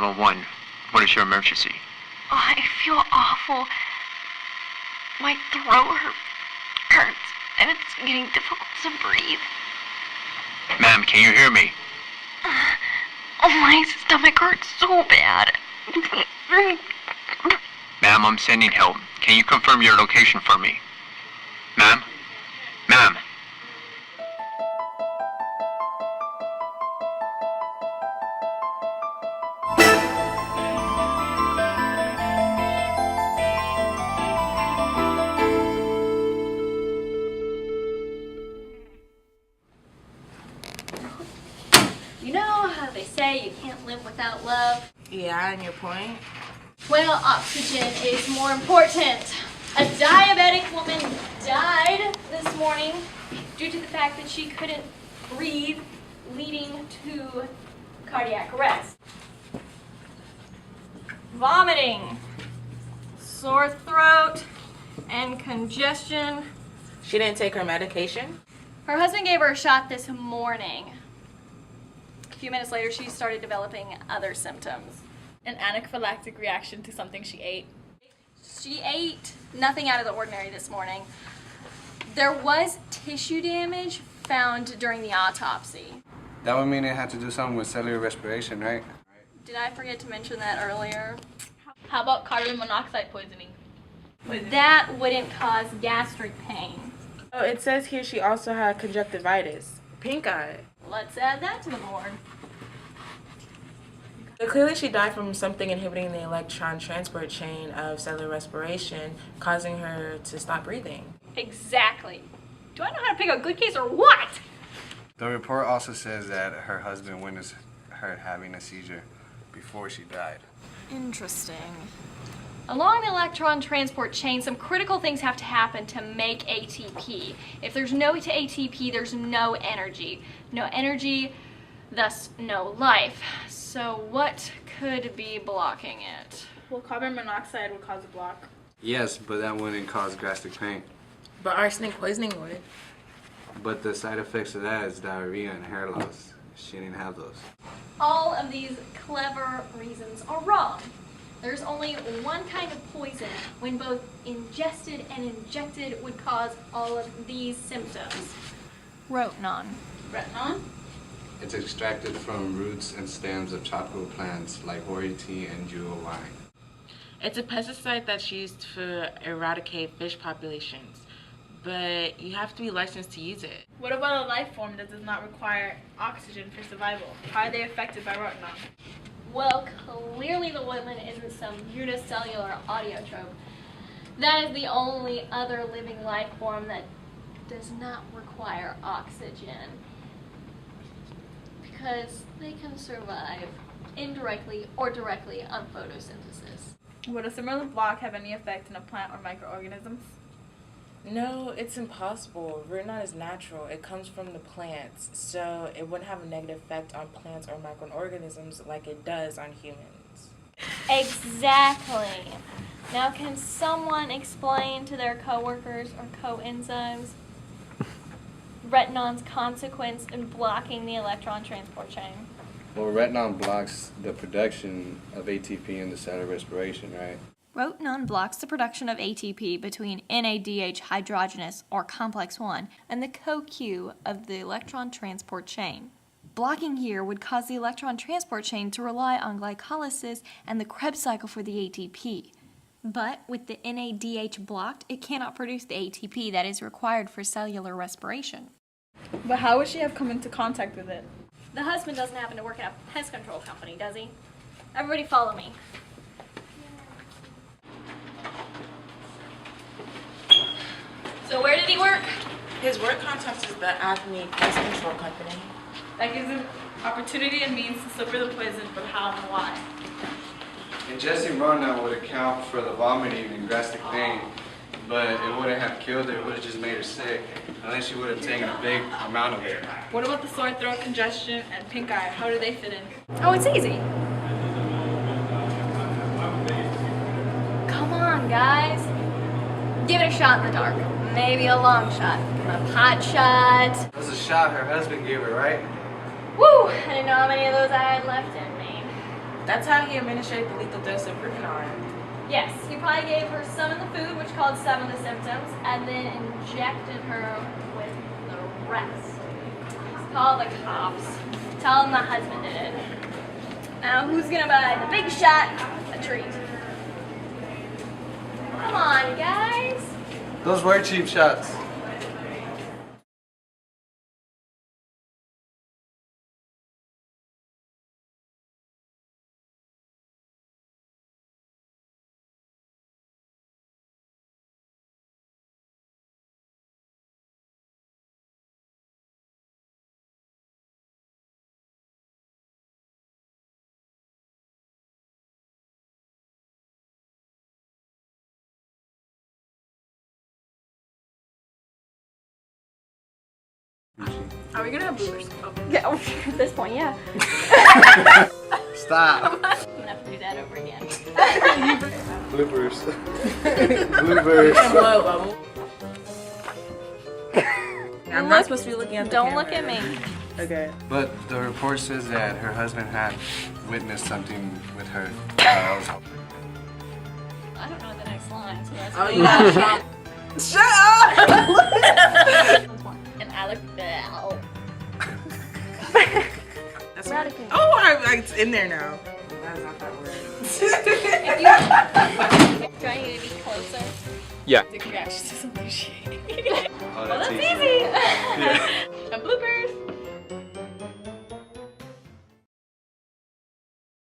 911. What is your emergency? Oh, I feel awful. My throat hurts, and it's getting difficult to breathe. Ma'am, can you hear me? Oh, my stomach hurts so bad. Ma'am, I'm sending help. Can you confirm your location for me? Ma'am? Ma'am? You know how they say you can't live without love? Yeah, and your point? Well, oxygen is more important. A diabetic woman died this morning due to the fact that she couldn't breathe, leading to cardiac arrest. Vomiting, sore throat, and congestion. She didn't take her medication? Her husband gave her a shot this morning. A few minutes later, she started developing other symptoms. An anaphylactic reaction to something she ate. She ate nothing out of the ordinary this morning. There was tissue damage found during the autopsy. That would mean it had to do something with cellular respiration, right? Did I forget to mention that earlier? How about carbon monoxide poisoning? That wouldn't cause gastric pain. Oh, it says here she also had conjunctivitis. Pink eye. Let's add that to the board. So clearly she died from something inhibiting the electron transport chain of cellular respiration, causing her to stop breathing. Exactly. Do I know how to pick a good case or what? The report also says that her husband witnessed her having a seizure before she died. Interesting. Along the electron transport chain, some critical things have to happen to make ATP. If there's no ATP, there's no energy. No energy, thus no life. So what could be blocking it? Well, carbon monoxide would cause a block. Yes, but that wouldn't cause gastric pain. But arsenic poisoning would. But the side effects of that is diarrhea and hair loss. She didn't have those. All of these clever reasons are wrong. There's only one kind of poison when both ingested and injected would cause all of these symptoms. Rotenone. Retinol? It's extracted from roots and stems of tropical plants like hori tea and jewel wine. It's a pesticide that's used to eradicate fish populations, but you have to be licensed to use it. What about a life form that does not require oxygen for survival? How are they affected by retinol? Well, clearly the woman isn't some unicellular audiotrope. That is the only other living life form that does not require oxygen. Because they can survive indirectly or directly on photosynthesis. Would a similar block have any effect on a plant or microorganisms? No, it's impossible. Retinol is natural. It comes from the plants, so it wouldn't have a negative effect on plants or microorganisms like it does on humans. Exactly. Now, can someone explain to their coworkers or coenzymes retinone's consequence in blocking the electron transport chain? Well, retinol blocks the production of ATP in the cellular respiration, right? Rotenone blocks the production of ATP between NADH hydrogenase, or complex 1, and the CoQ of the electron transport chain. Blocking here would cause the electron transport chain to rely on glycolysis and the Krebs cycle for the ATP. But with the NADH blocked, it cannot produce the ATP that is required for cellular respiration. But how would she have come into contact with it? The husband doesn't happen to work at a pest control company, does he? Everybody follow me. So where did he work? His work contact is the Acme Pest Control Company. That gives him opportunity and means to slip the poison, but how and why? Ingesting Rotenone would account for the vomiting and gastric pain, but it wouldn't have killed her. It would have just made her sick, unless she would have taken a big amount of it. What about the sore throat, congestion, and pink eye? How do they fit in? Oh, it's easy. Come on, guys. Give it a shot in the dark. Maybe a long shot. A pot shot. That was a shot her husband gave her, right? Woo! I didn't know how many of those I had left in me. That's how he administered the lethal dose of Rotenone. Yes, he probably gave her some of the food, which caused some of the symptoms, and then injected her with the rest. Call the cops. Tell them the husband did it. Now, who's gonna buy the big shot a treat? Come on, guys. Those were cheap shots. Are we gonna have bloopers? Oh. Yeah, at this point, yeah. Stop. I'm gonna have to do that over again. Bloopers. Bloopers. Hello, Bubble. I'm not supposed to be looking at the Don't camera. look at me. Okay. But the report says that her husband had witnessed something with her. I don't know the next line, so that's Oh, you got shot. Shut up! And I look That's Radical. Oh, it's in there now. That's not that word. Do I need to be closer? Yeah. The reaction to something shady. Oh, Well, that's easy. easy.